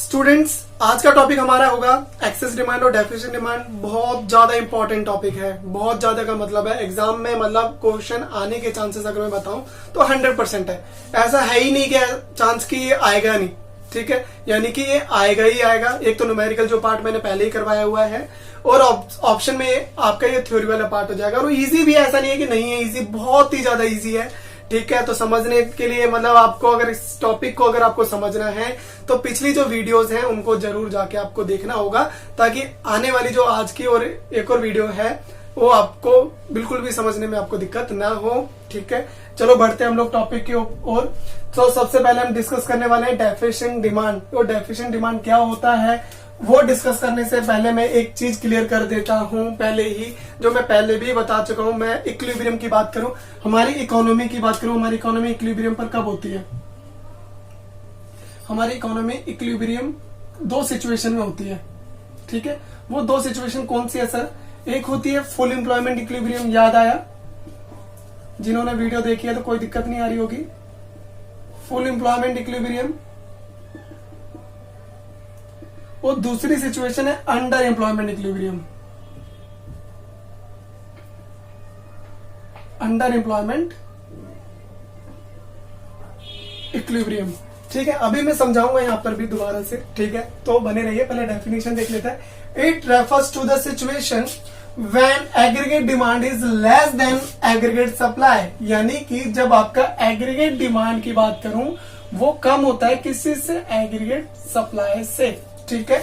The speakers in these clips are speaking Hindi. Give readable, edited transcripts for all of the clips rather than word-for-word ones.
स्टूडेंट्स, आज का टॉपिक हमारा होगा एक्सेस डिमांड और डेफिनेशन डिमांड। बहुत ज्यादा इंपॉर्टेंट टॉपिक है। बहुत ज्यादा का मतलब है एग्जाम में मतलब क्वेश्चन आने के चांसेस अगर मैं बताऊं तो 100% है। ऐसा है ही नहीं कि चांस की ये आएगा नहीं, ठीक है, यानी कि ये आएगा ही आएगा। एक तो न्यूमेरिकल जो पार्ट मैंने पहले ही करवाया हुआ है और ऑप्शन में आपका ये थ्योरी वाला पार्ट हो जाएगा। और इजी भी ऐसा नहीं है कि नहीं है, इजी बहुत ही ज्यादा इजी है, ठीक है। तो समझने के लिए मतलब आपको अगर इस टॉपिक को अगर आपको समझना है तो पिछली जो वीडियोस हैं उनको जरूर जाके आपको देखना होगा, ताकि आने वाली जो आज की और एक और वीडियो है वो आपको बिल्कुल भी समझने में आपको दिक्कत ना हो, ठीक है। चलो बढ़ते हैं हम लोग टॉपिक की ओर। तो सबसे पहले हम डिस्कस करने वाले हैं डेफिनेशन डिमांड। तो डेफिनेशन डिमांड क्या होता है वो डिस्कस करने से पहले मैं एक चीज क्लियर कर देता हूं, पहले ही जो मैं पहले भी बता चुका हूं। मैं इक्विलिब्रियम की बात करूं, हमारी इकोनॉमी की बात करूं, हमारी इकोनॉमी इक्विलिब्रियम पर कब होती है? हमारी इकोनॉमी इक्विलिब्रियम दो सिचुएशन में होती है, ठीक है। वो दो सिचुएशन कौन सी है सर? एक होती है फुल एम्प्लॉयमेंट इक्विलिब्रियम, याद आया? जिन्होंने वीडियो देखी है तो कोई दिक्कत नहीं आ रही होगी। Full employment equilibrium. और दूसरी सिचुएशन है under employment equilibrium. Under employment equilibrium, ठीक है। अभी मैं समझाऊंगा यहां पर भी दोबारा से, ठीक है। तो बने रहिए, पहले डेफिनेशन देख लेते हैं। It refers to the situation when aggregate demand is less than aggregate supply, यानी कि जब आपका एग्रीगेट डिमांड की बात करूं वो कम होता है किसी से? एग्रीगेट सप्लाई से, ठीक है।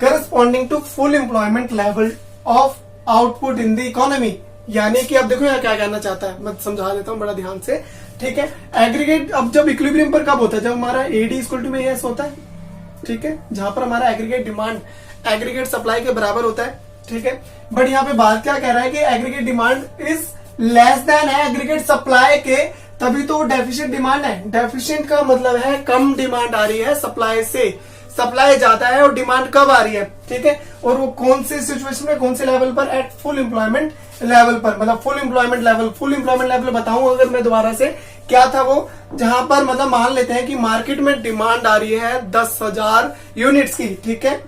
Corresponding to full employment level of output in the economy, यानी कि अब देखो यहाँ क्या कहना चाहता है, मैं समझा देता हूँ बड़ा ध्यान से, ठीक है। एग्रीगेट अब जब इक्विलिब्रियम पर कब होता है? जब हमारा एडी इक्वल टू में एस होता है, ठीक है, जहां पर हमारा एग्रीगेट डिमांड एग्रीगेट सप्लाई के बराबर होता है, ठीक है। बट यहाँ पे बात क्या कह रहा है कि aggregate demand is less then है एग्रीगेट सप्लाई के, तभी तो डेफिशिएंट डिमांड है। डेफिशिएंट का मतलब है कम डिमांड आ रही है सप्लाई से, सप्लाई ज्यादा है और डिमांड कब आ रही है, ठीक है। और वो कौन सी सिचुएशन में, कौन से लेवल पर? एट फुल एम्प्लॉयमेंट लेवल पर, मतलब full employment level. Full employment level बताऊं अगर मैं दोबारा से, क्या था वो? जहां पर मतलब मान लेते हैं कि मार्केट में डिमांड आ रही है 10,000 यूनिट्स की, ठीक है,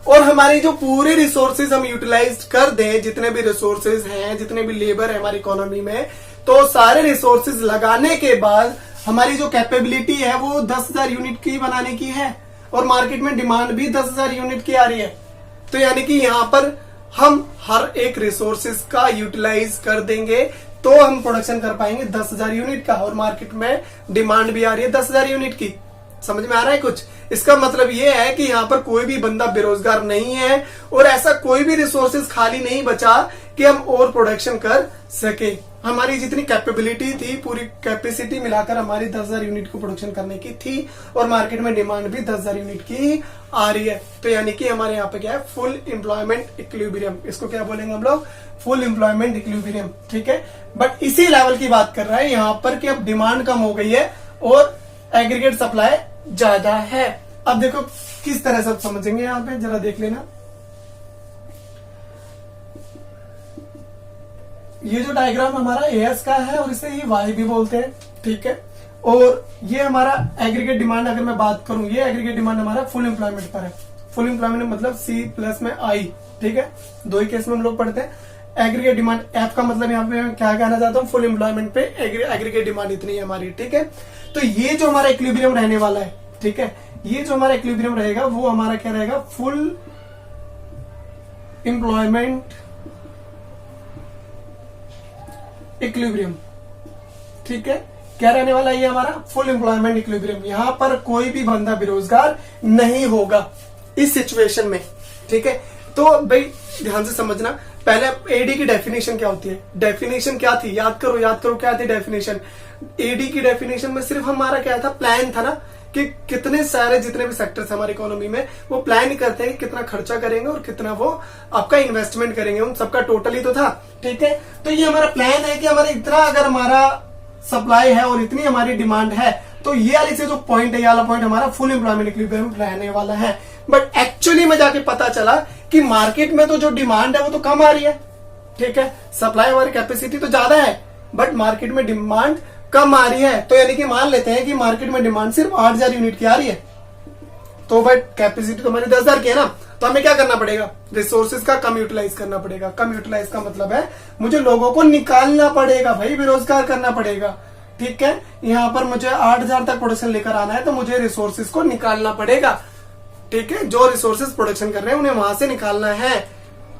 और हमारी जो पूरे रिसोर्सेज हम यूटिलाइज कर दें, जितने भी रिसोर्सेज हैं, जितने भी लेबर है हमारी इकोनॉमी में, तो सारे रिसोर्सेज लगाने के बाद हमारी जो कैपेबिलिटी है वो 10,000 यूनिट की बनाने की है और मार्केट में डिमांड भी 10,000 यूनिट की आ रही है। तो यानी कि यहां पर हम हर एक रिसोर्सेज का यूटिलाइज कर देंगे तो हम प्रोडक्शन कर पाएंगे 10,000 यूनिट का, और मार्केट में डिमांड भी आ रही है 10,000 यूनिट की। समझ में आ रहा है कुछ? इसका मतलब ये है कि यहाँ पर कोई भी बंदा बेरोजगार नहीं है और ऐसा कोई भी रिसोर्सेज खाली नहीं बचा कि हम और प्रोडक्शन कर सके। हमारी जितनी कैपेबिलिटी थी, पूरी कैपेसिटी मिलाकर हमारी 10,000 यूनिट को प्रोडक्शन करने की थी और मार्केट में डिमांड भी 10,000 यूनिट की आ रही है। तो यानी कि हमारे यहाँ पे क्या है? Full employment equilibrium. इसको क्या बोलेंगे हम लोग? फुल एम्प्लॉयमेंट इक्विलिब्रियम, ठीक है। बट इसी लेवल की बात कर रहा है यहाँ पर कि अब डिमांड कम हो गई है और एग्रीगेट सप्लाई ज्यादा है। अब देखो किस तरह से समझेंगे, यहाँ पे जरा देख लेना। ये जो डायग्राम हमारा एएस का है और इसे ये वाई भी बोलते हैं, ठीक है। और ये हमारा एग्रीगेट डिमांड, अगर मैं बात करूं, ये एग्रीगेट डिमांड हमारा फुल एम्प्लॉयमेंट पर है। फुल एम्प्लॉयमेंट मतलब सी प्लस में आई, ठीक है, दो ही केस में हम लोग पढ़ते हैं। एग्रीगेट डिमांड एफ का मतलब यहाँ पे क्या कहना चाहता हूँ? फुल एम्प्लॉयमेंट पे एग्रीगेट डिमांड इतनी है हमारी, ठीक है। तो ये जो हमारा इक्विलिब्रियम रहने वाला है, ठीक है, ये जो हमारा इक्विलिब्रियम रहेगा वो हमारा क्या रहेगा? फुल एम्प्लॉयमेंट इक्विलिब्रियम, ठीक है। क्या रहने वाला है ये हमारा? Full employment equilibrium. यहां पर कोई भी बंदा बेरोजगार नहीं होगा इस सिचुएशन में, ठीक है। तो भाई ध्यान से समझना, पहले एडी की डेफिनेशन क्या होती है? डेफिनेशन क्या थी? याद करो क्या थी डेफिनेशन? एडी की डेफिनेशन में सिर्फ हमारा क्या था? प्लान था ना, कि कितने सारे जितने भी सेक्टर्स हमारी इकोनॉमी में, वो प्लान ही करते हैं कि कितना खर्चा करेंगे और कितना वो आपका इन्वेस्टमेंट करेंगे, उन सबका टोटल ही तो था, ठीक है। तो ये हमारा प्लान है कि हमारा इतना अगर हमारा सप्लाई है और इतनी हमारी डिमांड है, तो ये वाली से जो पॉइंट है, ये वाला पॉइंट हमारा फुल एम्प्लॉयमेंट इक्विलिब्रियम रहने वाला है। बट एक्चुअली में जाके पता चला कि मार्केट में तो जो डिमांड है वो तो कम आ रही है, ठीक है, सप्लाई हमारी कैपेसिटी तो ज्यादा है, बट मार्केट में डिमांड कम आ रही है। तो यानी कि मान लेते हैं कि मार्केट में डिमांड सिर्फ 8,000 यूनिट की आ रही है, तो भाई कैपेसिटी तो हमारी 10,000 की है ना, तो हमें क्या करना पड़ेगा, रिसोर्सेज का कम यूटिलाइज करना पड़ेगा। कम यूटिलाइज का मतलब है मुझे लोगों को निकालना पड़ेगा भाई, बेरोजगार करना पड़ेगा। ठीक है, यहाँ पर मुझे 8,000 तक प्रोडक्शन लेकर आना है तो मुझे रिसोर्सेज को निकालना पड़ेगा। ठीक है, जो रिसोर्सेज प्रोडक्शन कर रहे हैं उन्हें वहां से निकालना है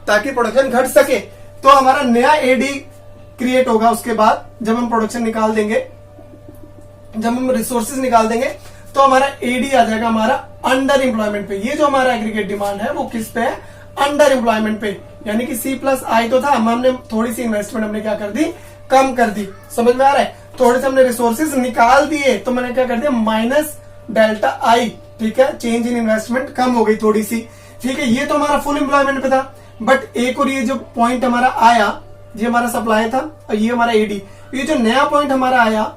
ताकि प्रोडक्शन घट सके। तो हमारा नया एडी क्रिएट होगा उसके बाद, जब हम प्रोडक्शन निकाल देंगे, जब हम रिसोर्सेज निकाल देंगे तो हमारा एडी आ जाएगा हमारा अंडर एम्प्लॉयमेंट पे। ये जो हमारा एग्रीगेट डिमांड है वो किस पे है, अंडर एम्प्लॉयमेंट पे। यानी कि सी प्लस आई तो था, हमने थोड़ी सी इन्वेस्टमेंट हमने क्या कर दी, कम कर दी। समझ में आ रहा है, थोड़े से हमने रिसोर्सेज निकाल दिए तो मैंने क्या कर दिया, माइनस डेल्टा आई। ठीक है, चेंज इन इन्वेस्टमेंट कम हो गई थोड़ी सी। ठीक है, ये तो हमारा फुल एम्प्लॉयमेंट पे था। बट एक और ये जो पॉइंट हमारा आया, ये हमारा सप्लाई था और ये हमारा एडी, ये जो नया पॉइंट हमारा आया,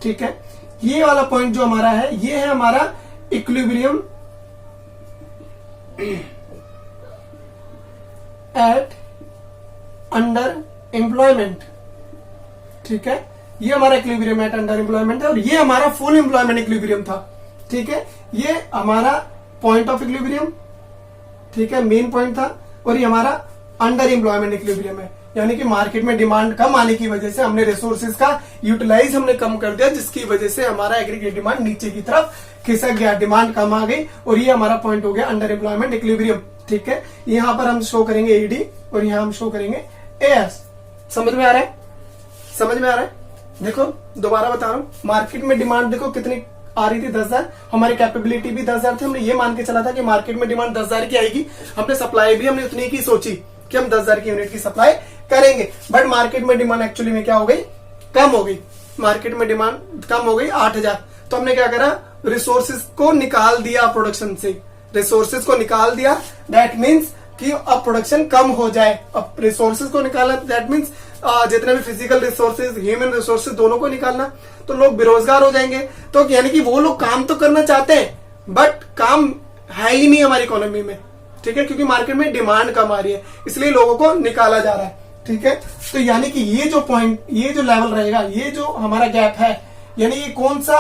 ठीक है, ये वाला पॉइंट जो हमारा है ये है हमारा इक्विलिब्रियम एट अंडर एम्प्लॉयमेंट। ठीक है, ये हमारा इक्विलिब्रियम एट अंडर एम्प्लॉयमेंट है और ये हमारा फुल एम्प्लॉयमेंट इक्विलिब्रियम था। ठीक है, ये हमारा पॉइंट ऑफ इक्विलिब्रियम, ठीक है, मेन पॉइंट था, और ये हमारा अंडर एम्प्लॉयमेंट इक्विलिब्रियम है। यानी कि मार्केट में डिमांड कम आने की वजह से हमने रिसोर्सेज का यूटिलाइज हमने कम कर दिया, जिसकी वजह से हमारा एग्रीगेट डिमांड नीचे की तरफ खिसक गया, डिमांड कम आ गई और ये हमारा पॉइंट हो गया अंडर एम्प्लॉयमेंट इक्विलिब्रियम। ठीक है, यहां पर हम शो करेंगे एडी और यहां हम शो करेंगे एएस। समझ में आ रहा है, समझ में आ रहा है। देखो दोबारा बता रहा हूं, मार्केट में डिमांड देखो कितनी आ रही थी, 10,000। हमारी कैपेबिलिटी भी 10,000 थी। हमने ये मान के चला था कि मार्केट में डिमांड 10,000 की आएगी। हमने सप्लाई भी हमने उतनी की सोची कि हम 10,000 की यूनिट की सप्लाई करेंगे। बट मार्केट में डिमांड एक्चुअली में क्या हो गई, कम हो गई। मार्केट में डिमांड कम हो गई 8,000। तो हमने क्या करा, रिसोर्सेज को निकाल दिया प्रोडक्शन से, रिसोर्सेज को निकाल दिया। दैट मीन्स कि अब प्रोडक्शन कम हो जाए। अब रिसोर्सेज को निकालना, दैट मीन्स जितने भी फिजिकल रिसोर्सेज, ह्यूमन रिसोर्सेज, दोनों को निकालना। तो लोग बेरोजगार हो जाएंगे। तो यानी कि वो लोग काम तो करना चाहते हैं बट काम है ही नहीं हमारी इकोनॉमी में। ठीक है, क्योंकि मार्केट में डिमांड कम आ रही है, इसलिए लोगों को निकाला जा रहा है। ठीक है, तो यानी कि ये जो पॉइंट, ये जो लेवल रहेगा, ये जो हमारा गैप है, यानी ये कौन सा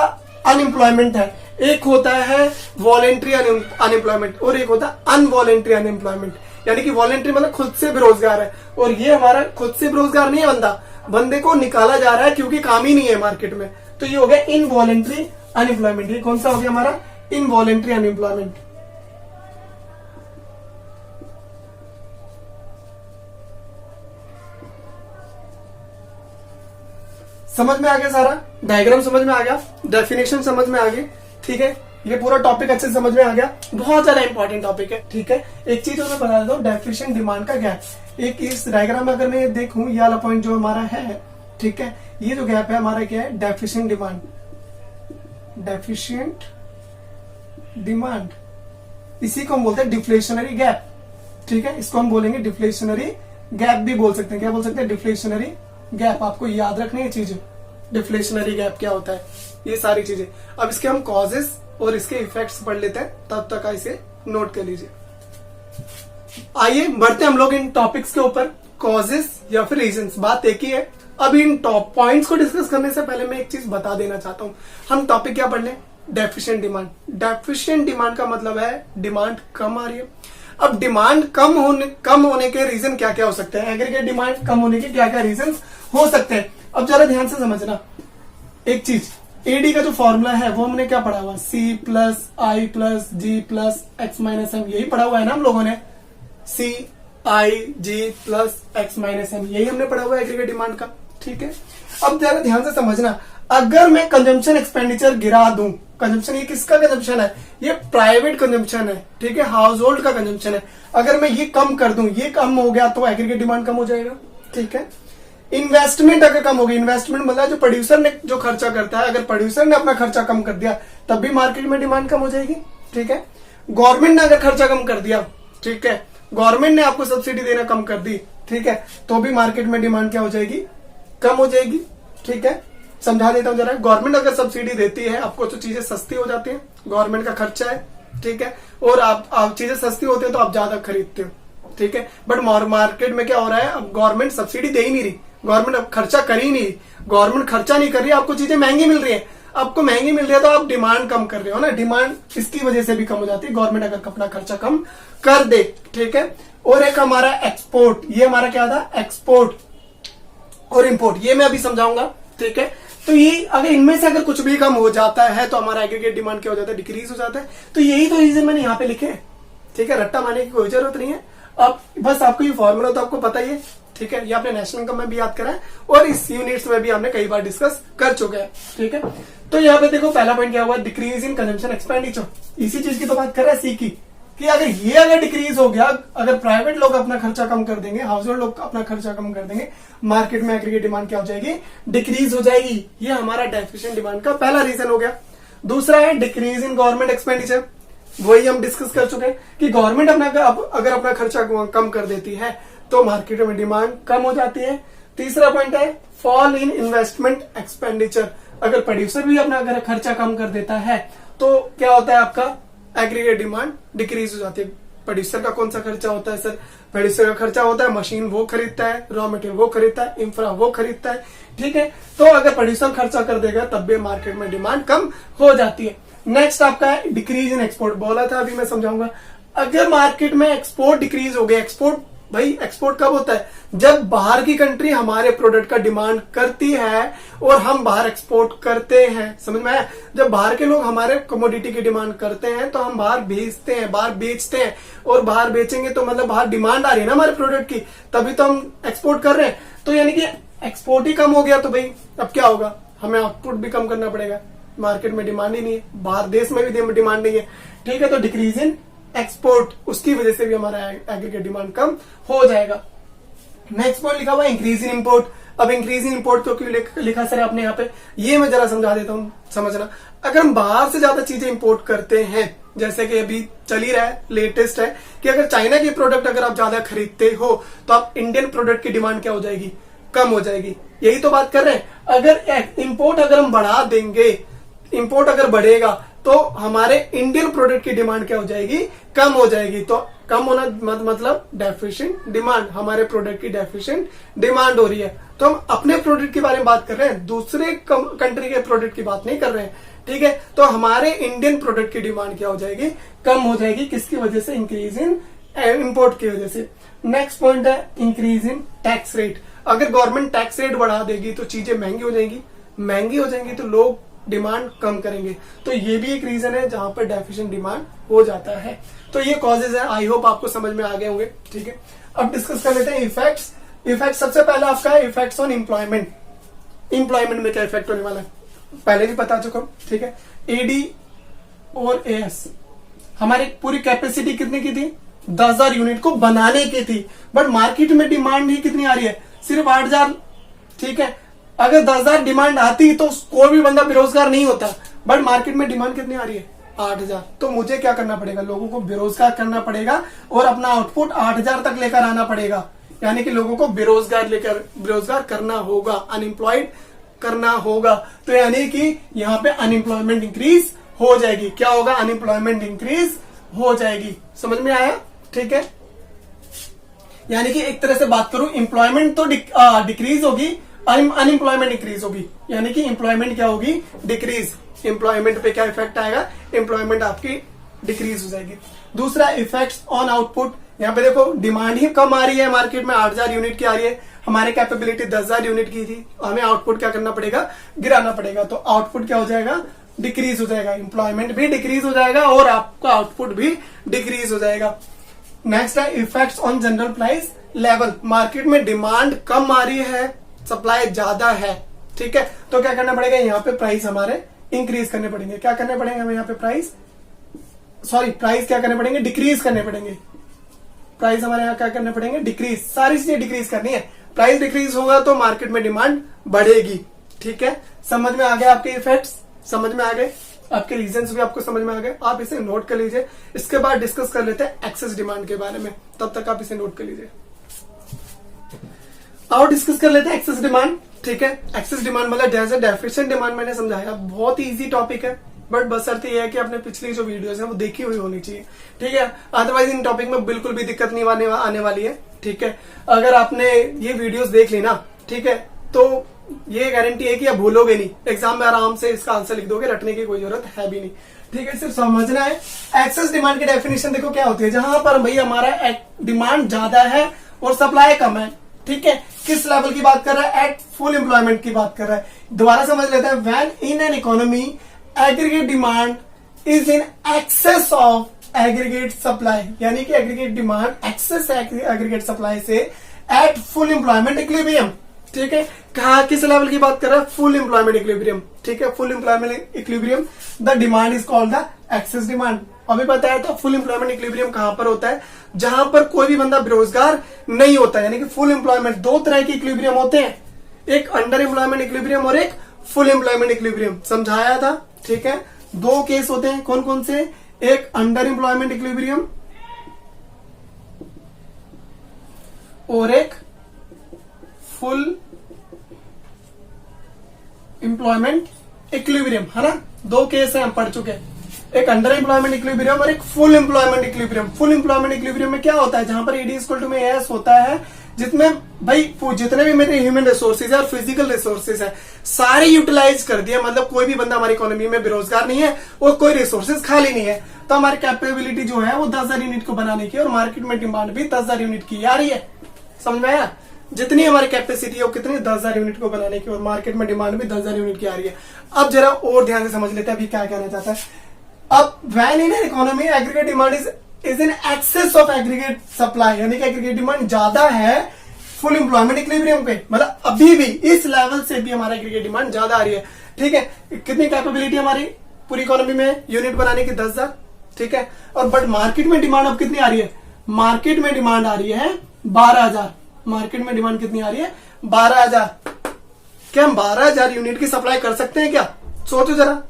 अनएम्प्लॉयमेंट है। एक होता है वॉलेंट्री अनएम्प्लॉयमेंट और एक होता है अनवॉलेंट्री अनएम्प्लॉयमेंट। यानी कि वॉलेंट्री मतलब खुद से बेरोजगार है, और ये हमारा खुद से बेरोजगार नहीं है बंदा, बंदे को निकाला जा रहा है क्योंकि काम ही नहीं है मार्केट में। तो ये हो गया इनवॉलेंट्री अनएम्प्लॉयमेंट। ये कौन सा हो गया हमारा, इनवॉलेंट्री अनएम्प्लॉयमेंट। समझ में आ गया, सारा डायग्राम समझ में आ गया, डेफिनेशन समझ में आ गई। ठीक है, ये पूरा टॉपिक अच्छे से समझ में आ गया, बहुत ज्यादा इंपॉर्टेंट टॉपिक है। ठीक है, एक चीज और मैं बता देता हूँ, डेफिशिएंट डिमांड का गैप। एक इस डायग्राम में अगर मैं देखूं, ये वाला पॉइंट जो हमारा है, ठीक है, ये जो गैप है हमारा क्या है, डेफिशिएंट डिमांड। डेफिशिएंट डिमांड, इसी को हम बोलते हैं डिफ्लेशनरी गैप। ठीक है, इसको हम बोलेंगे डिफ्लेशनरी गैप भी बोल सकते हैं। क्या बोल सकते हैं, डिफ्लेशनरी गैप। आपको याद रखनी है चीजें, डिफ्लेशनरी गैप क्या होता है, ये सारी चीजें। अब इसके हम कॉजेस और इसके इफेक्ट्स पढ़ लेते हैं, तब तक इसे नोट कर लीजिए। आइए बढ़ते हम लोग इन टॉपिक्स के ऊपर, कॉजेस या फिर रीजंस, बात एक ही है। अब इन टॉप पॉइंट्स को डिस्कस करने से पहले मैं एक चीज बता देना चाहता हूं। हम टॉपिक क्या पढ़ लें, डेफिशिएंट डिमांड। डेफिशिएंट डिमांड का मतलब है डिमांड कम आ रही है। अब डिमांड कम होने के रीजन क्या क्या हो सकते हैं, एग्रीगेट डिमांड कम होने के क्या क्या रीजन हो सकते हैं। अब जरा ध्यान से समझना एक चीज, एडी का जो फॉर्मूला है वो हमने क्या पढ़ा हुआ, सी प्लस आई प्लस जी प्लस एक्स माइनस एम, यही पढ़ा हुआ है ना हम लोगों ने। सी आई जी प्लस एक्स माइनस एम, यही हमने पढ़ा हुआ है एग्रीगेट डिमांड का। ठीक है, अब जरा ध्यान से समझना, अगर मैं कंजम्पशन एक्सपेंडिचर गिरा दूं, कंजम्पशन ये किसका कंजम्पशन है, ये प्राइवेट कंजम्पशन है। ठीक है, हाउस होल्ड का कंजम्पशन है। अगर मैं ये कम कर दूं, ये कम हो गया तो एग्रीगेट डिमांड कम हो जाएगा। ठीक है, इन्वेस्टमेंट अगर कम होगी, इन्वेस्टमेंट मतलब जो प्रोड्यूसर ने जो खर्चा करता है, अगर प्रोड्यूसर ने अपना खर्चा कम कर दिया तब भी मार्केट में डिमांड कम हो जाएगी। ठीक है, गवर्नमेंट ने अगर खर्चा कम कर दिया, ठीक है, गवर्नमेंट ने आपको सब्सिडी देना कम कर दी, ठीक है, तो भी मार्केट में डिमांड क्या हो जाएगी, कम हो जाएगी। ठीक है, समझा देता हूं जरा, गवर्नमेंट अगर सब्सिडी देती है आपको तो चीजें सस्ती हो जाती है, गवर्नमेंट का खर्चा है। ठीक है, और आप चीजें सस्ती होती है तो आप ज्यादा खरीदते हो। ठीक है, बट मार्केट में क्या हो रहा है, अब गवर्नमेंट सब्सिडी दे ही नहीं रही, गवर्नमेंट अब खर्चा कर ही नहीं रही, गवर्नमेंट खर्चा नहीं कर रही, आपको चीजें महंगी मिल रही है। आपको महंगी मिल रही है तो आप डिमांड कम कर रहे हो ना, डिमांड इसकी वजह से भी कम हो जाती है गवर्नमेंट अगर अपना खर्चा कम कर दे। ठीक है, और एक हमारा एक्सपोर्ट, ये हमारा क्या था, एक्सपोर्ट और इंपोर्ट, ये मैं अभी समझाऊंगा। ठीक है, तो ये अगर इनमें से अगर कुछ भी कम हो जाता है तो हमारा एग्रीगेट डिमांड क्या हो जाता है, डिक्रीज हो जाता है। तो यही तो रीजन मैंने यहाँ पे लिखे हैं। ठीक है, रट्टा मारने की कोई जरूरत नहीं है, अब बस आपको ये फॉर्मूला तो आपको पता ही है। ठीक है, ये आपने नेशनल इनकम में भी याद करा है और इस यूनिट्स में भी हमने कई बार डिस्कस कर चुके हैं। ठीक है, तो यहाँ पे देखो पहला पॉइंट क्या हुआ, डिक्रीज इन कंजम्पशन एक्सपेंडिचर। इसी चीज की तो बात कर रहा है सी की, कि अगर डिक्रीज हो गया, अगर प्राइवेट लोग अपना खर्चा कम कर देंगे, हाउस होल्ड लोग अपना खर्चा कम कर देंगे, मार्केट में एग्रीगेट डिमांड क्या हो जाएगी, डिक्रीज हो जाएगी। ये हमारा डेफिशिएंट डिमांड का पहला रीजन हो गया। दूसरा है डिक्रीज इन गवर्नमेंट एक्सपेंडिचर, वही हम डिस्कस कर चुके हैं कि गवर्नमेंट अगर अपना खर्चा कम कर देती है तो मार्केट में डिमांड कम हो जाती है। तीसरा पॉइंट है फॉल इन इन्वेस्टमेंट एक्सपेंडिचर, अगर प्रोड्यूसर भी अपना अगर खर्चा कम कर देता है तो क्या होता है, आपका एग्रीगेट डिमांड डिक्रीज हो जाती है। प्रोड्यूसर का कौन सा खर्चा होता है सर, प्रोड्यूसर का खर्चा होता है मशीन वो खरीदता है, रॉ मटेरियल वो खरीदता है, इंफ्रा वो खरीदता है। ठीक है, तो अगर प्रोड्यूसर खर्चा कर देगा तब भी मार्केट में डिमांड कम हो जाती है। नेक्स्ट आपका है डिक्रीज इन एक्सपोर्ट, बोला था अभी मैं समझाऊंगा। अगर मार्केट में एक्सपोर्ट डिक्रीज हो गया, एक्सपोर्ट भाई एक्सपोर्ट कब होता है, जब बाहर की कंट्री हमारे प्रोडक्ट का डिमांड करती है और हम बाहर एक्सपोर्ट करते हैं। समझ में आया, जब बाहर के लोग हमारे कमोडिटी की डिमांड करते हैं तो हम बाहर भेजते हैं, बाहर बेचते हैं, और बाहर बेचेंगे तो मतलब बाहर डिमांड आ रही है ना हमारे प्रोडक्ट की, तभी तो हम एक्सपोर्ट कर रहे हैं। तो यानी कि एक्सपोर्ट ही कम हो गया तो भाई अब क्या होगा, हमें आउटपुट भी कम करना पड़ेगा, मार्केट में डिमांड ही नहीं है, बाहर देश में भी डिमांड नहीं है। ठीक है, तो डिक्रीज इन एक्सपोर्ट, उसकी वजह से भी हमारा एग्रीगेट डिमांड कम हो जाएगा। नेक्स्ट पॉइंट लिखा हुआ है इंक्रीज इन इंपोर्ट। अब इंक्रीज इन इंपोर्ट तो क्यों लिखा सर आपने यहाँ पे, ये मैं जरा समझा देता हूँ, समझना। अगर हम बाहर से ज्यादा चीजें इंपोर्ट करते हैं, जैसे कि अभी चल ही रहा है, लेटेस्ट है कि अगर चाइना की प्रोडक्ट अगर आप ज्यादा खरीदते हो तो आप इंडियन प्रोडक्ट की डिमांड क्या हो जाएगी, कम हो जाएगी। यही तो बात कर रहे हैं। अगर इंपोर्ट अगर हम बढ़ा देंगे, इंपोर्ट अगर बढ़ेगा तो हमारे इंडियन प्रोडक्ट की डिमांड क्या हो जाएगी, कम हो जाएगी। तो कम होना मतलब डेफिशिएंट डिमांड, हमारे प्रोडक्ट की डेफिशिएंट डिमांड हो रही है। तो हम अपने प्रोडक्ट के बारे में बात कर रहे हैं, दूसरे कंट्री के प्रोडक्ट की बात नहीं कर रहे हैं। ठीक है, तो हमारे इंडियन प्रोडक्ट की डिमांड क्या हो जाएगी, कम हो जाएगी। किसकी वजह से, इंक्रीज इन इंपोर्ट की वजह से। नेक्स्ट पॉइंट है इंक्रीज इन टैक्स रेट। अगर गवर्नमेंट टैक्स रेट बढ़ा देगी तो चीजें महंगी हो जाएंगी, महंगी हो जाएंगी तो लोग डिमांड कम करेंगे। तो ये भी एक रीजन है जहां पर डेफिशिएंट डिमांड हो जाता है। तो ये कॉजेज है, आई होप आपको समझ में आ गए होंगे। ठीक है, अब डिस्कस कर लेते हैं इफेक्ट्स। इफेक्ट सबसे पहला आपका है इफेक्ट्स ऑन एम्प्लॉयमेंट। एम्प्लॉयमेंट में क्या इफेक्ट होने वाला है पहले भी बता चुका हूं। ठीक है, एडी और एएस, हमारी पूरी कैपेसिटी कितने की थी, 10,000 यूनिट को बनाने की थी, बट मार्केट में डिमांड ही कितनी आ रही है, सिर्फ 8,000। ठीक है, अगर 10,000 डिमांड आती तो कोई भी बंदा बेरोजगार नहीं होता, बट मार्केट में डिमांड कितनी आ रही है, 8,000। तो मुझे क्या करना पड़ेगा, लोगों को बेरोजगार करना पड़ेगा और अपना आउटपुट 8,000 तक लेकर आना पड़ेगा। यानी कि लोगों को बेरोजगार करना होगा, अनएम्प्लॉयड करना होगा। तो यानी कि यहाँ पे अनएम्प्लॉयमेंट इंक्रीज हो जाएगी। क्या होगा, अनएम्प्लॉयमेंट इंक्रीज हो जाएगी। समझ में आया। ठीक है, यानी कि एक तरह से बात करूं, एम्प्लॉयमेंट तो डिक्रीज होगी, अनएम्प्लॉयमेंट इंक्रीज होगी। यानी कि एम्प्लॉयमेंट क्या होगी, डिक्रीज। एम्प्लॉयमेंट पे क्या इफेक्ट आएगा, एम्प्लॉयमेंट आपकी डिक्रीज हो जाएगी। दूसरा इफेक्ट्स ऑन आउटपुट। यहाँ पे देखो डिमांड ही कम आ रही है, मार्केट में 8,000 यूनिट की आ रही है, हमारी कैपेबिलिटी 10,000 यूनिट की थी, हमें आउटपुट क्या करना पड़ेगा, गिराना पड़ेगा। तो आउटपुट क्या हो जाएगा, डिक्रीज हो जाएगा। एम्प्लॉयमेंट भी डिक्रीज हो जाएगा और आपका आउटपुट भी डिक्रीज हो जाएगा। नेक्स्ट है effects on general price level. Market में डिमांड कम आ रही है, सप्लाई ज्यादा है। ठीक है, तो क्या करना पड़ेगा, यहाँ पे प्राइस हमारे इंक्रीज करने पड़ेंगे। क्या करने पड़ेंगे हमें यहाँ पे, प्राइस क्या करने पड़ेंगे, डिक्रीज करने पड़ेंगे। प्राइस हमारे यहाँ क्या करने पड़ेंगे, डिक्रीज। सारी चीजें डिक्रीज करनी है। प्राइस डिक्रीज होगा तो मार्केट में डिमांड बढ़ेगी। ठीक है, समझ में आ गए आपके इफेक्ट्स, समझ में आ गए, आपके रीजंस भी आपको समझ में आ गए। आप इसे नोट कर लीजिए। इसके बाद डिस्कस कर लेते हैं एक्सेस डिमांड के बारे में, तब तक आप इसे नोट कर लीजिए। और डिस्कस कर लेते हैं एक्सेस डिमांड। ठीक है, एक्सेस डिमांड मतलब जैसे डेफिशिएंट डिमांड मैंने समझाया, बहुत ही इजी टॉपिक है, बट बशर्ते ये है कि आपने पिछली जो वीडियोस है वो देखी हुई होनी चाहिए। ठीक है, अदरवाइज इन टॉपिक में बिल्कुल भी दिक्कत नहीं आने वाली है। ठीक है, अगर आपने ये वीडियोस देख ली ना, ठीक है, तो ये गारंटी है कि आप भूलोगे नहीं, एग्जाम में आराम से इसका आंसर लिख दोगे, रटने की कोई जरूरत है भी नहीं। ठीक है, सिर्फ समझना है। एक्सेस डिमांड की डेफिनेशन देखो क्या होती है, जहां पर भाई हमारा डिमांड ज्यादा है और सप्लाई कम है। ठीक है, किस लेवल की बात कर रहा है, एट फुल एम्प्लॉयमेंट की बात कर रहा है। दोबारा समझ लेते हैं, when in an economy aggregate demand is in excess of aggregate supply, यानी कि aggregate demand excess aggregate supply से एट फुल एम्प्लॉयमेंट इक्विलिब्रियम। ठीक है, कहा किस लेवल की बात कर रहा है, फुल एम्प्लॉयमेंट इक्विलिब्रियम। ठीक है, full employment equilibrium the demand is called the excess demand. अभी पता है तो फुल एम्प्लॉयमेंट इक्विलिब्रियम कहां पर होता है, जहां पर कोई भी बंदा बेरोजगार नहीं होता, यानी कि फुल एम्प्लॉयमेंट। दो तरह के इक्विलिब्रियम होते हैं, एक अंडर एम्प्लॉयमेंट इक्विलिब्रियम और एक फुल एम्प्लॉयमेंट इक्विलिब्रियम, समझाया था। ठीक है, दो केस होते हैं, कौन कौन से, एक अंडर एम्प्लॉयमेंट इक्विलिब्रियम और एक फुल एम्प्लॉयमेंट इक्विलिब्रियम, है ना। दो केस हैं, हम पढ़ चुके हैं, एक अंडर एम्प्लॉयमेंट इक्विलिब्रियम और एक full employment equilibrium. Full employment equilibrium में क्या होता है, जहां पर एडी इक्वल टू में एस होता है, जिसमें भाई जितने भी मेरे ह्यूमन रिसोर्सेज है और फिजिकल रिसोर्सेज है सारे यूटिलाइज कर दिया, मतलब कोई भी बंदा हमारी इकोनॉमी में बेरोजगार नहीं है और कोई रिसोर्सेज खाली नहीं है, तो हमारी कैपेबिलिटी जो है वो 10,000 यूनिट को बनाने की, और मार्केट में डिमांड भी 10,000 यूनिट की आ रही है। समझ में आया, जितनी हमारी कैपेसिटी है वो कितनी, 10,000 यूनिट को बनाने की, और मार्केट में डिमांड भी 10,000 यूनिट की आ रही है। अब जरा और ध्यान से समझ लेते हैं अभी क्या कहना चाहता है। अब when in economy aggregate demand is in excess of aggregate supply, यानी कि एग्रीगेट डिमांड ज्यादा है फुल एम्प्लॉयमेंट इक्विलिब्रियम पे, मतलब अभी भी इस लेवल से भी हमारा एग्रीगेट डिमांड ज्यादा आ रही है। ठीक है, कितनी कैपेबिलिटी हमारी पूरी इकोनॉमी में यूनिट बनाने की, 10,000। ठीक है, और बट मार्केट में डिमांड अब कितनी आ रही है, मार्केट में डिमांड आ रही है 12,000। मार्केट में डिमांड कितनी आ रही है, 12,000। क्या हम 12,000 यूनिट की सप्लाई कर सकते हैं क्या, सोचो जरा।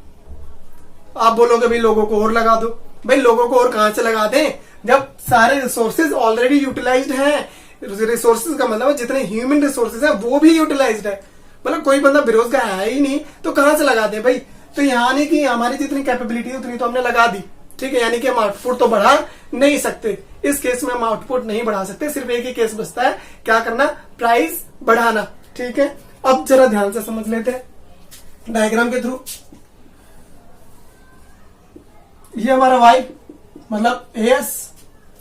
आप बोलोगे भाई लोगों को और लगा दो, भाई लोगों को और कहां से लगा दें जब सारे रिसोर्सेज ऑलरेडी यूटिलाइज्ड हैं। रिसोर्सेज का मतलब जितने ह्यूमन रिसोर्सेज है वो भी यूटिलाइज्ड है, मतलब कोई बंदा बेरोजगार है ही नहीं, तो कहां से लगा दे भाई। तो यहाँ नहीं कि हमारी जितनी कैपेबिलिटी है उतनी तो हमने लगा दी। ठीक है, यानी कि हम आउटपुट तो बढ़ा नहीं सकते, इस केस में हम आउटपुट नहीं बढ़ा सकते, सिर्फ एक ही केस बचता है, क्या करना, प्राइस बढ़ाना। ठीक है, अब जरा ध्यान से समझ लेते हैं डायग्राम के थ्रू। ये हमारा वाई मतलब एएस,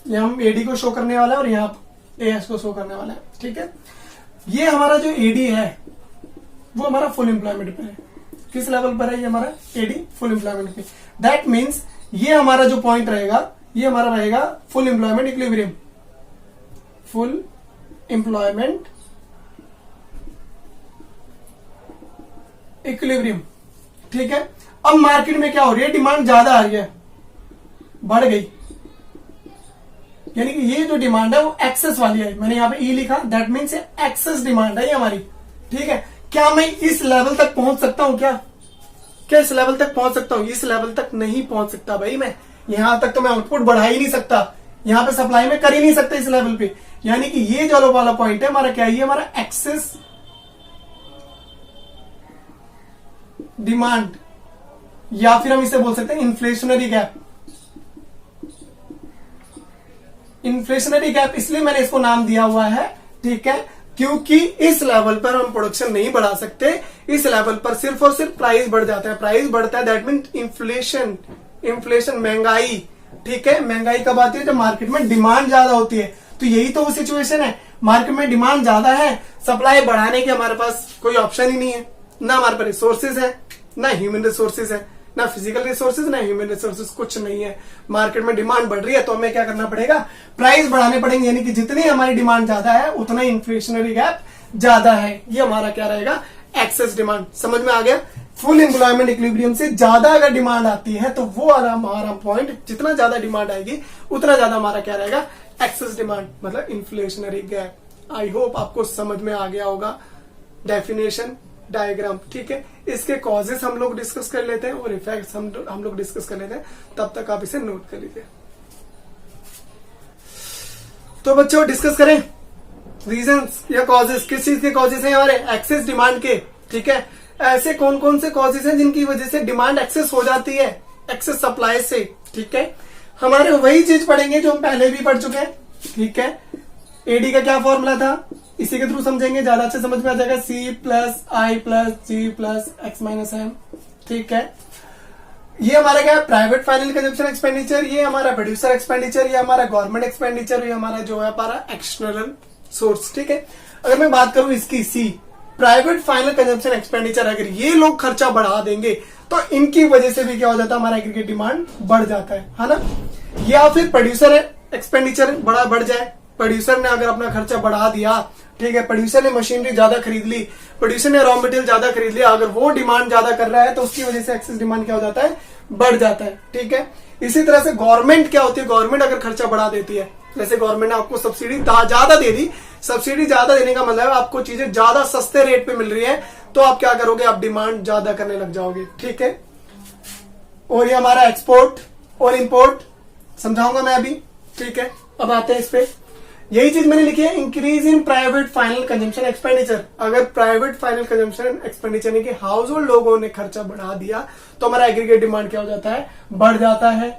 ये हम एडी को शो करने वाला है और यहाँ एएस को शो करने वाला है। ठीक है, ये हमारा जो एडी है वो हमारा फुल एम्प्लॉयमेंट पे है। किस लेवल पर है ये हमारा एडी, फुल एम्प्लॉयमेंट पे। दैट मीन्स ये हमारा जो पॉइंट रहेगा ये हमारा रहेगा full employment equilibrium, full employment equilibrium. ठीक है, अब मार्केट में क्या हो रही है, डिमांड ज्यादा आ रही है, बढ़ गई, यानी कि ये जो डिमांड है वो एक्सेस वाली है, मैंने यहाँ पे ई लिखा, दैट मीन्स एक्सेस डिमांड है ये हमारी। ठीक है, क्या मैं इस लेवल तक पहुंच सकता हूं, क्या इस लेवल तक पहुंच सकता हूं, इस लेवल तक नहीं पहुंच सकता भाई, मैं यहां तक तो मैं आउटपुट बढ़ा ही नहीं सकता, यहां पे सप्लाई में कर ही नहीं सकता इस लेवल पे। यानी कि ये जो वाला पॉइंट है हमारा क्या है, ये हमारा एक्सेस डिमांड, या फिर हम इसे बोल सकते हैं इन्फ्लेशनरी गैप। इन्फ्लेशनरी गैप इसलिए मैंने इसको नाम दिया हुआ है, ठीक है, क्योंकि इस लेवल पर हम प्रोडक्शन नहीं बढ़ा सकते, इस लेवल पर सिर्फ और सिर्फ प्राइस बढ़ जाता है, प्राइस बढ़ता है, दैट मीन इन्फ्लेशन, इन्फ्लेशन महंगाई। ठीक है, महंगाई कब आती है, जब मार्केट में डिमांड ज्यादा होती है। तो यही तो वो सिचुएशन है, मार्केट में डिमांड ज्यादा है, सप्लाई बढ़ाने के हमारे पास कोई ऑप्शन ही नहीं है, ना हमारे पास रिसोर्सेज है, ना ह्यूमन रिसोर्सेज है, ना फिजिकल रिसोर्सेज, ना ह्यूमन रिसोर्सेज, कुछ नहीं है। मार्केट में डिमांड बढ़ रही है तो हमें क्या करना पड़ेगा, प्राइस बढ़ाने पड़ेंगे, यानी कि जितनी हमारी डिमांड ज्यादा है उतना इन्फ्लेशनरी गैप ज्यादा है। ये हमारा क्या रहेगा, एक्सेस डिमांड। समझ में आ गया, फुल एम्प्लॉयमेंट इक्विलिब्रियम से ज्यादा अगर डिमांड आती है तो वो हमारा पॉइंट, जितना ज्यादा डिमांड आएगी उतना ज्यादा हमारा क्या रहेगा, एक्सेस डिमांड, मतलब इन्फ्लेशनरी गैप। आई होप आपको समझ में आ गया होगा डेफिनेशन, डायग्राम। ठीक है, इसके कॉजेस हम लोग डिस्कस कर लेते हैं और इफेक्ट्स हम लोग डिस्कस कर लेते हैं, तब तक आप इसे नोट कर लीजिए। तो बच्चों डिस्कस करें रीजंस या कॉजेस, किस चीज के कॉजेस हैं हमारे, एक्सेस डिमांड के। ठीक है, ऐसे कौन कौन से कॉजेस हैं जिनकी वजह से डिमांड एक्सेस हो जाती है, एक्सेस सप्लाई से। ठीक है, हमारे वही चीज पढ़ेंगे जो हम पहले भी पढ़ चुके हैं। ठीक है, एडी का क्या फॉर्मूला था, इसी के थ्रू समझेंगे, ज्यादा अच्छे समझ में आ जाएगा। C प्लस आई प्लस जी प्लस एक्स माइनस एम, ठीक है। ये हमारा क्या है, प्राइवेट फाइनल कंजम्पशन एक्सपेंडिचर, ये हमारा प्रोड्यूसर एक्सपेंडिचर, ये हमारा गवर्नमेंट एक्सपेंडिचर, ये हमारा जो है हमारा एक्सटर्नल सोर्स, ठीक है। अगर मैं बात करूं इसकी C private final consumption expenditure, अगर ये लोग खर्चा बढ़ा देंगे तो इनकी वजह से भी क्या हो जाता है, हमारा एग्रीगेट डिमांड बढ़ जाता है ना। या फिर प्रोड्यूसर एक्सपेंडिचर बड़ा बढ़ जाए, प्रोड्यूसर ने अगर अपना खर्चा बढ़ा दिया, ठीक है, प्रोड्यूसर ने मशीनरी ज्यादा खरीद ली, प्रोड्यूसर ने रॉ मटेरियल ज्यादा खरीद लिया, अगर वो डिमांड ज्यादा कर रहा है तो उसकी वजह से एक्सेस डिमांड क्या हो जाता है, बढ़ जाता है, ठीक है। इसी तरह से गवर्नमेंट क्या होती है, गवर्नमेंट अगर खर्चा बढ़ा देती है, जैसे गवर्नमेंट ने आपको सब्सिडी ज्यादा दे दी, सब्सिडी ज्यादा देने का मतलब आपको चीजें ज्यादा सस्ते रेट पे मिल रही है, तो आप क्या करोगे, आप डिमांड ज्यादा करने लग जाओगे, ठीक है। और ये हमारा एक्सपोर्ट और इंपोर्ट समझाऊंगा मैं अभी, ठीक है। अब आते हैं इस पे, यही चीज मैंने लिखी है, increase in private final consumption expenditure. अगर प्राइवेट फाइनल कंजम्पशन एक्सपेंडिचर यानी कि हाउस होल्ड लोगों ने खर्चा बढ़ा दिया तो हमारा एग्रीगेट डिमांड क्या हो जाता है, बढ़ जाता है।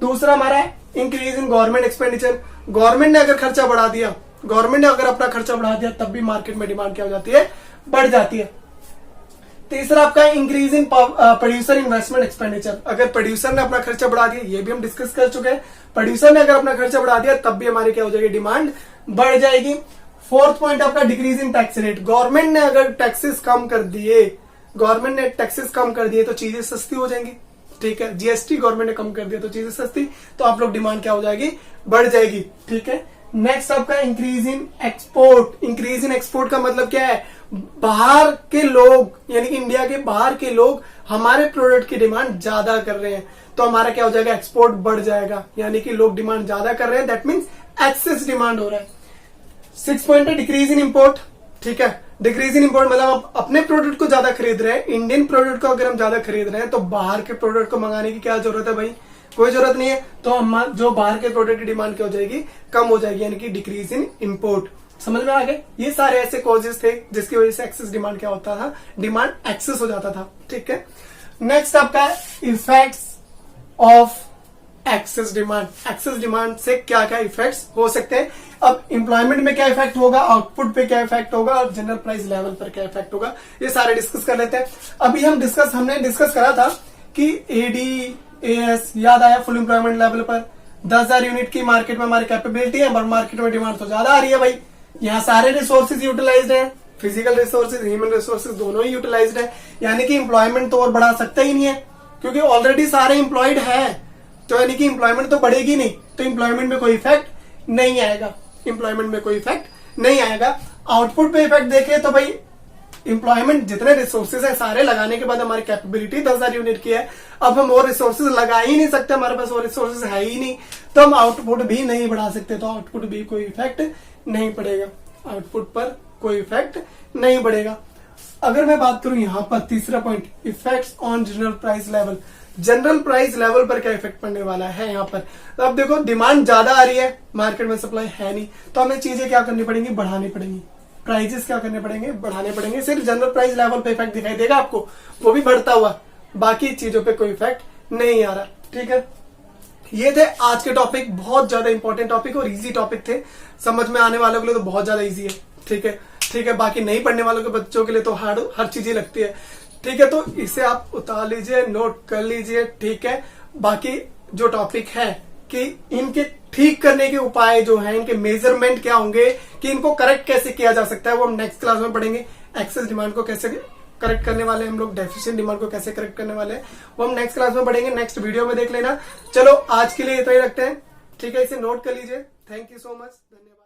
दूसरा हमारा increase in government expenditure, government ने अगर खर्चा बढ़ा दिया, गवर्नमेंट ने अगर अपना खर्चा बढ़ा दिया तब भी मार्केट में डिमांड क्या हो जाती है, बढ़ जाती है। तीसरा आपका increase in producer investment expenditure, अगर प्रोड्यूसर ने अपना खर्चा बढ़ा दिया, ये भी हम डिस्कस कर चुके हैं, प्रोड्यूसर ने अगर अपना खर्चा बढ़ा दिया तब भी हमारी क्या हो जाएगी, डिमांड बढ़ जाएगी। फोर्थ पॉइंट आपका decrease in tax rate, government ने अगर टैक्सेस कम कर दिए, गवर्नमेंट ने टैक्सेस कम कर दिए तो चीजें सस्ती हो जाएंगी, ठीक है। जीएसटी गवर्नमेंट ने कम कर दिया तो चीजें सस्ती, तो आप लोग डिमांड क्या हो जाएगी, बढ़ जाएगी, ठीक है। नेक्स्ट आपका increase in export, increase in export का मतलब क्या है, बाहर के लोग यानी कि इंडिया के बाहर के लोग हमारे प्रोडक्ट की डिमांड ज्यादा कर रहे हैं, तो हमारा क्या हो जाएगा, एक्सपोर्ट बढ़ जाएगा, यानी कि लोग डिमांड ज्यादा कर रहे हैं, दैट मीन्स एक्सेस डिमांड हो रहा है। 6 पॉइंट है डिक्रीज इन इंपोर्ट, ठीक है। डिक्रीज इन इंपोर्ट मतलब आप अपने प्रोडक्ट को ज्यादा खरीद रहे हैं, इंडियन प्रोडक्ट को अगर हम ज्यादा खरीद रहे हैं तो बाहर के प्रोडक्ट को मंगाने की क्या जरूरत है भाई, कोई जरूरत नहीं है, तो हम जो बाहर के प्रोडक्ट की डिमांड क्या हो जाएगी, कम हो जाएगी, यानी कि डिक्रीज इन इंपोर्ट। समझ में आ गए, ये सारे ऐसे कॉजेस थे जिसकी वजह से एक्सेस डिमांड क्या होता था, डिमांड एक्सेस हो जाता था, ठीक है। नेक्स्ट आपका effects of excess demand, excess demand से क्या क्या इफेक्ट्स हो सकते हैं। अब एम्प्लॉयमेंट में क्या इफेक्ट होगा, आउटपुट पे क्या इफेक्ट होगा और जनरल प्राइस लेवल पर क्या इफेक्ट होगा, ये सारे डिस्कस कर लेते हैं। अभी हमने डिस्कस करा था कि एडी एएस याद आया, फुल एम्प्लॉयमेंट लेवल पर 10,000 यूनिट की मार्केट में हमारी कैपेबिलिटी है, पर मार्केट में डिमांड तो ज्यादा आ रही है भाई, यहाँ सारे रिसोर्सेज यूटिलाइज्ड है, फिजिकल रिसोर्सेज ह्यूमन रिसोर्सेज दोनों ही यूटिलाइज्ड है, यानी कि एम्प्लॉयमेंट तो और बढ़ा सकता ही नहीं है, क्योंकि ऑलरेडी सारे एम्प्लॉयड है, तो यानी कि एम्प्लॉयमेंट तो बढ़ेगी नहीं, तो एम्प्लॉयमेंट में कोई इफेक्ट नहीं आएगा, एम्प्लॉयमेंट में कोई इफेक्ट नहीं आएगा। आउटपुट पे इफेक्ट देखें तो भाई एम्प्लॉयमेंट जितने रिसोर्सेज है सारे लगाने के बाद हमारी कैपेबिलिटी 10,000 यूनिट की है, अब हम और रिसोर्सेज लगा ही नहीं सकते, हमारे पास और रिसोर्सेज है ही नहीं, तो हम आउटपुट भी नहीं बढ़ा सकते, तो आउटपुट भी कोई इफेक्ट नहीं पड़ेगा, आउटपुट पर कोई इफेक्ट नहीं पड़ेगा। अगर मैं बात करूं यहाँ पर तीसरा point, effects on general price level, general price level पर क्या इफेक्ट पड़ने वाला है यहाँ पर। तो अब देखो डिमांड ज्यादा आ रही है, मार्केट में सप्लाई है नहीं, तो हमें चीजें क्या करनी पड़ेंगी, बढ़ानी पड़ेंगी, प्राइजेस क्या करने पड़ेंगे, बढ़ाने पड़ेंगे। सिर्फ जनरल प्राइस लेवल पे इफेक्ट दिखाई देगा आपको, वो भी बढ़ता हुआ, बाकी चीजों पे कोई इफेक्ट नहीं आ रहा, ठीक है। ये थे आज के टॉपिक, बहुत ज्यादा इंपॉर्टेंट टॉपिक और इजी टॉपिक थे, समझ में आने वालों के लिए तो बहुत ज्यादा इजी है, ठीक है, ठीक है। बाकी नहीं पढ़ने वालों के बच्चों के लिए तो हार्ड हर चीज ही लगती है, ठीक है। तो इसे आप उतार लीजिए, नोट कर लीजिए, ठीक है। बाकी जो टॉपिक है कि इनके ठीक करने के उपाय जो हैं, इनके मेजरमेंट क्या होंगे, कि इनको करेक्ट कैसे किया जा सकता है, वो हम नेक्स्ट क्लास में पढ़ेंगे। एक्सेस डिमांड को कैसे करेक्ट करने वाले हैं हम लोग, डेफिशिएंट डिमांड को कैसे करेक्ट करने वाले हैं, वो हम नेक्स्ट क्लास में पढ़ेंगे, नेक्स्ट वीडियो में देख लेना। चलो आज के लिए इतना ही रखते हैं, ठीक है, इसे नोट कर लीजिए। थैंक यू सो मच, धन्यवाद।